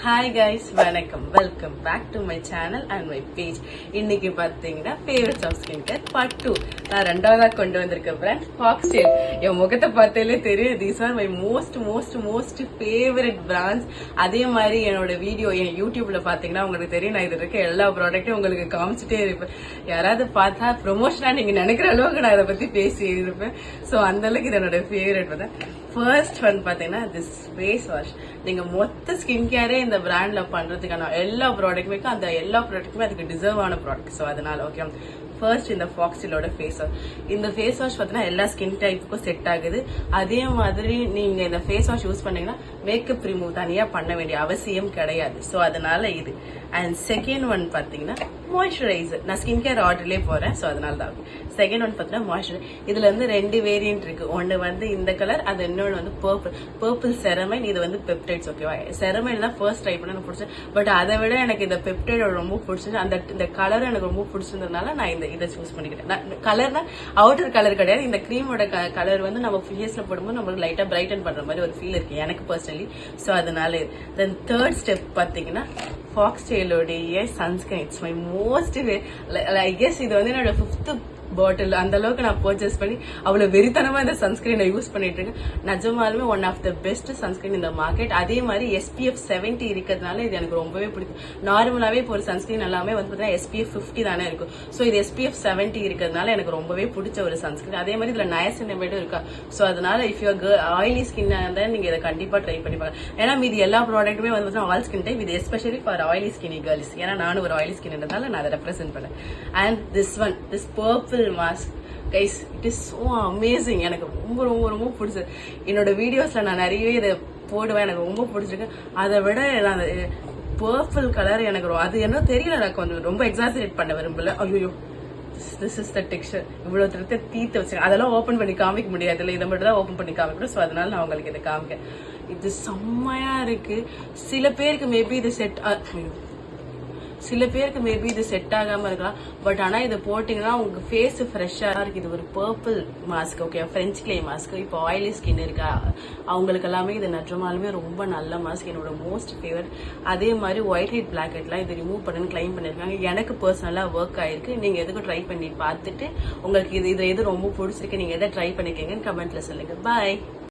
Hi guys, வணக்கம், welcome back to my channel and my page. இன்னைக்கு பார்த்தீங்கன்னா favourites of skin care part 2 நான் ரெண்டாவதாக கொண்டு வந்திருக்க பிராண்ட் ஃபாக்ஸ்டெயில். என் முகத்தை பார்த்தாலே தெரியும், these are my most favourite brands. அதே மாதிரி என்னோட வீடியோ என் யூடியூப்ல பார்த்தீங்கன்னா உங்களுக்கு தெரியும், நான் இது இருக்க எல்லா ப்ராடக்ட்டும் உங்களுக்கு காமிச்சிட்டே இருப்பேன். யாராவது பார்த்தா ப்ரொமோஷனா நீங்க நினைக்கிற அளவுக்கு நான் இதை பத்தி பேசி இருப்பேன். ஸோ அந்த அளவுக்கு இது என்னோட ஃபேவரட் வந்து ஃபர்ஸ்ட் வந்து பாத்தீங்கன்னா திஸ் ஃபேஸ் வாஷ். நீங்க மொத்த ஸ்கின் கேரே இந்த பிராண்ட்ல பண்றதுக்கான எல்லா ப்ராடக்ட்டுமே அந்த எல்லா ப்ராடக்ட்டுமே அதுக்கு டிசர்வ் ஆன ப்ராடக்ட். ஸோ அதனால ஓகே, ஃபர்ஸ்ட் இந்த ஃபாக்ஸ்டெயிலோட ஃபேஸ் வாஷ். இந்த ஃபேஸ் வாஷ் பார்த்தீங்கன்னா எல்லா ஸ்கின் டைப்புக்கும் செட் ஆகுது. அதே மாதிரி நீங்க இந்த ஃபேஸ் வாஷ் யூஸ் பண்ணீங்கன்னா மேக்கப் ரிமூவ் தனியா பண்ண வேண்டிய அவசியம் கிடையாது. ஸோ அதனால இது. அண்ட் செகண்ட் ஒன் பாத்தீங்கன்னா மாய்ஸ்சரைசர். நான் ஸ்கின் கேர் ஆர்டர்லேயே போறேன், ஸோ அதனால தான். செகண்ட் ஒன் பார்த்தீங்கன்னா மாய்ஸ்சரைசர். இதுல வந்து ரெண்டு வேரியன்ட் இருக்கு. ஒன்னு வந்து இந்த கலர், அது இன்னொன்று வந்து பர்பிள் செரமைன். இது வந்து பெப்டைட்ஸ். ஓகேவா, செரமைன் தான் ஃபர்ஸ்ட் ட்ரை பண்ண எனக்கு பிடிச்சது. பட் அதை விட எனக்கு இந்த பெப்டைடோட ரொம்ப பிடிச்சது. இந்த கலர் எனக்கு ரொம்ப பிடிச்சிருந்ததுனால நான் இதை சூஸ் பண்ணிக்கிட்டேன். கலர்னா அவுட்டர் கலர் கிடையாது. இந்த கிரீமோட கலர் வந்து நம்ம ஃபேஸ்ல போடும்போது நம்மளுக்கு லைட்டா பிரைட்டன் பண்ற மாதிரி ஒரு ஃபீல் இருக்கு எனக்கு பர்சனலி. ஸோ அதனால தென் தேர்ட் ஸ்டெப் பாத்தீங்கன்னா ஃபாக்ஸ்டெயிலோடைய sunscreen. It's my most I guess இது வந்து என்னோட 5th பாட்டில். அந்த அளவுக்கு நான் பர்ச்சேஸ் பண்ணி அவ்வளவு வெறித்தனமா இந்த சன்ஸ்கிரீனை யூஸ் பண்ணிட்டு இருக்கேன். நிஜமாலுமே one of the best sunscreen இந்த மார்க்கெட். அதே மாதிரி SPF 70 இருக்கிறதுனால இது எனக்கு ரொம்பவே பிடிக்கும். நார்மலாவே இப்போ ஒரு சன்ஸ்கிரீன் எல்லாமே வந்து பார்த்தீங்கன்னா SPF 50 தானே இருக்கும். ஸோ இது SPF 70 இருக்கிறதுனால எனக்கு ரொம்பவே பிடிச்ச ஒரு சன்ஸ்கிரீன். அதே மாதிரி இதுல நயசினமேடும் இருக்கா. ஸோ அதனால இஃப் யூ ஆயிலி ஸ்கின் இருந்தால் நீங்க இதை கண்டிப்பா ட்ரை பண்ணி பாருங்க. ஏன்னா மீது எல்லா ப்ராடக்ட்டுமே வந்து ஆல் ஸ்கின் டைப். இது especially for oily skin girls. ஏன்னா நானும் ஒரு ஆயிலி ஸ்கின் இருந்தால நான் அதை ரெப்ரசென்ட் பண்ணேன். And this purple mask guys, it is so amazing. எனக்கு ரொம்ப பிடிச்சது. என்னோட வீடியோஸ்ல நான் நிறையவே இதை போடுவேன், எனக்கு ரொம்ப பிடிச்சிருக்கு. அதை விட நான் பர்பிள் கலர் எனக்கு அது என்ன தெரியல, நான் கொஞ்சம் ரொம்ப எக்ஸாசரேட் பண்ண விரும்பல. ஐயோ, திஸ் இஸ் த டெக்ஸ்சர். இவ்வளவு திருத்த தீத்து வச்சிருக்கேன். அதெல்லாம் ஓபன் பண்ணி காமிக்க முடியாது இல்லை, இதை மட்டும் தான் ஓபன் பண்ணி காமிக்கணும். ஸோ அதனால நான் உங்களுக்கு இதை காமிக்கேன். இது செம்மையா இருக்கு. சில பேருக்கு மேபி இது செட் ஆகாம இருக்கலாம். பட் ஆனா இதை போட்டீங்கன்னா உங்க ஃபேஸ் ஃப்ரெஷ்ஷா இருக்கு. இது ஒரு purple mask. Okay, French clay mask. இப்போ ஆயிலி ஸ்கின் இருக்கா அவங்களுக்கு எல்லாமே இது நிஜமாலுமே ரொம்ப நல்ல மாஸ்க். என்னோட மோஸ்ட் ஃபேவரட். அதே மாதிரி ஒயிட் ஹெட் பிளாக் ஹெட்லாம் இது ரிமூவ் பண்ணுன்னு கிளைம் பண்ணிருக்காங்க. எனக்கு பர்சனலா ஒர்க் ஆயிருக்கு. நீங்க எதுக்கும் ட்ரை பண்ணி பார்த்துட்டு உங்களுக்கு இது எது ரொம்ப பிடிச்சிருக்கு, நீங்க எதை ட்ரை பண்ணிக்கீங்கன்னு கமெண்ட்ல சொல்லுங்க. பாய்.